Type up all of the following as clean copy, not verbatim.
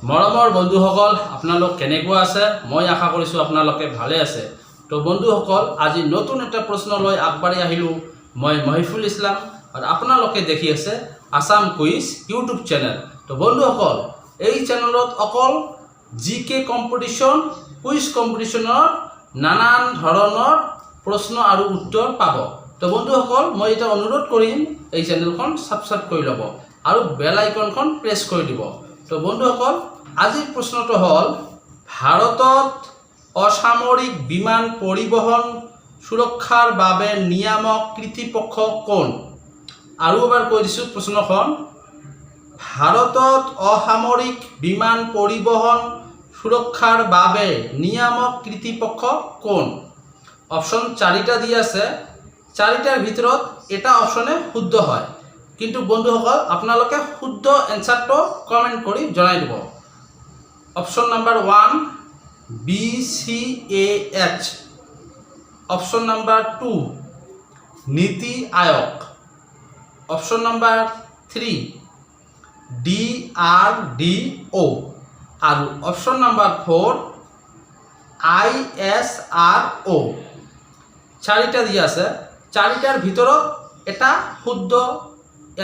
মৰমৰ বন্ধুসকল আপোনালোক কেনেকুৱা আছে মই আশা কৰিছো আপোনালোকে ভালে আছে তো বন্ধুসকল আজি নতুন এটা প্ৰশ্ন লৈ আগবাঢ়ি আহিলো মই মহিফুল ইছলাম আৰু আপোনালোকে দেখি আছে আসাম কুইজ ইউটিউব চেনেল তো বন্ধুসকল এই চেনেলত অকল জিকে কম্পিটিশন কুইজ কম্পিটিশনৰ নানান ধৰণৰ প্ৰশ্ন আৰু উত্তৰ পাব তো বন্ধুসকল মই এটা অনুৰোধ কৰিম এই চেনেলখন সাবস্ক্ৰাইব কৰি ল'ব আৰু বেল আইকনখন প্ৰেছ কৰি দিব তো বন্ধুসকল আজিৰ প্ৰশ্নটো হ'ল ভাৰতত অসামৰিক বিমান পৰিবহণ সুৰক্ষাৰ বাবে নিয়ামক কৰ্তৃপক্ষ কোন আৰু এবাৰ কৈ দিছো প্ৰশ্নখন ভাৰতত অসামৰিক বিমান পৰিবহণ সুৰক্ষাৰ বাবে নিয়ামক কৰ্তৃপক্ষ কোন অপশন 4টা দি আছে 4টাৰ ভিতৰত এটা অপশনে শুদ্ধ হয় কিন্তু বন্ধুসকল আপোনালোকে শুদ্ধ এনসাৰটো কমেন্ট কৰি জনাই দিব option number 1 BCAS option number 2 নীতি আয়োগ অপশন নাম্বাৰ 3 DRDO আৰু অপশন নাম্বাৰ 4 ISRO 4টা দি আছে 4টাৰ ভিতৰত এটা শুদ্ধ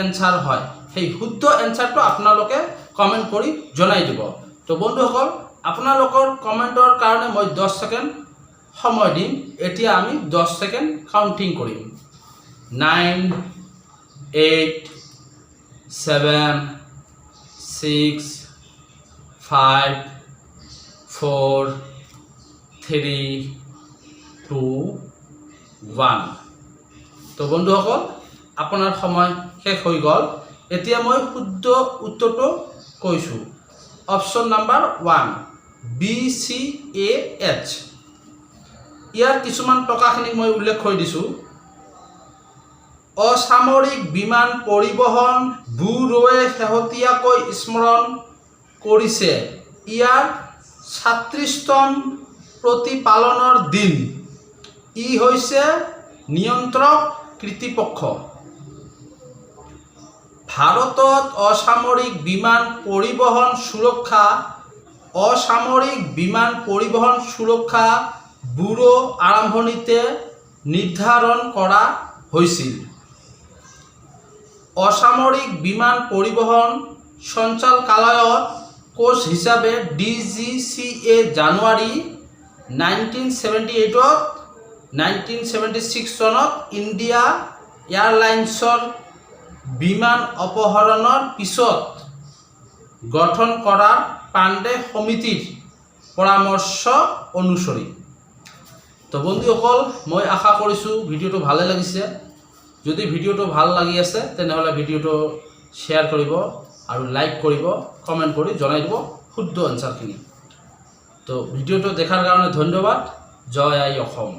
এনসাৰ হয় সেই শুদ্ধ এনসাৰটো আপোনালোকে কমেন্ট কৰি জনাই দিব তো বন্ধুসকল আপোনালোকৰ কমেন্টৰ কাৰণে মই 10 সেকেন্ড সময় দিম এতিয়া আমি 10 সেকেন্ড কাউন্টিং কৰিম 9 8 7 6 5 4 3 2 1 তো বন্ধুসকল আপোনাৰ সময় শেষ হৈ গল এতিয়া মই শুদ্ধ উত্তৰটো কৈছো অপশন নাম্বাৰ 1 BCAS ইয়াৰ কিছুমান টকাখিনি মই উল্লেখ কৰি দিছো অসামৰিক বিমান পৰিবহণ ব্যুৰোৱে শেহতীয়াকৈ স্মৰণ কৰিছে ইয়াৰ 36তম প্ৰতিপালনৰ দিন ই হৈছে নিয়ন্ত্ৰক কৰ্তৃপক্ষ ভাৰতত অসামৰিক বিমান পৰিবহণ সুৰক্ষা ব্যুৰো আৰম্ভণিতে নিৰ্ধাৰণ কৰা হৈছিল অসামৰিক বিমান পৰিবহণ সঞ্চালকালয়ৰ কোষ হিচাপে DGCA জানুৱাৰী 1978 1976 চনত ইণ্ডিয়া এয়াৰলাইন্সৰ বিমান অপহৰণৰ পিছত গঠন কৰা পাণ্ডে কমিটিৰ পৰামৰ্শ অনুসৰি তো বন্ধুসকল মই আশা কৰিছো ভিডিওটো ভালে লাগিছে যদি ভিডিওটো ভাল লাগি আছে তেনেহলে ভিডিওটো শেয়াৰ কৰিব আৰু লাইক কৰিব কমেন্ট কৰি জনাই দিব শুদ্ধ আনসাৰখিনি তো ভিডিওটো দেখাৰ কাৰণে ধন্যবাদ জয় আই অসম।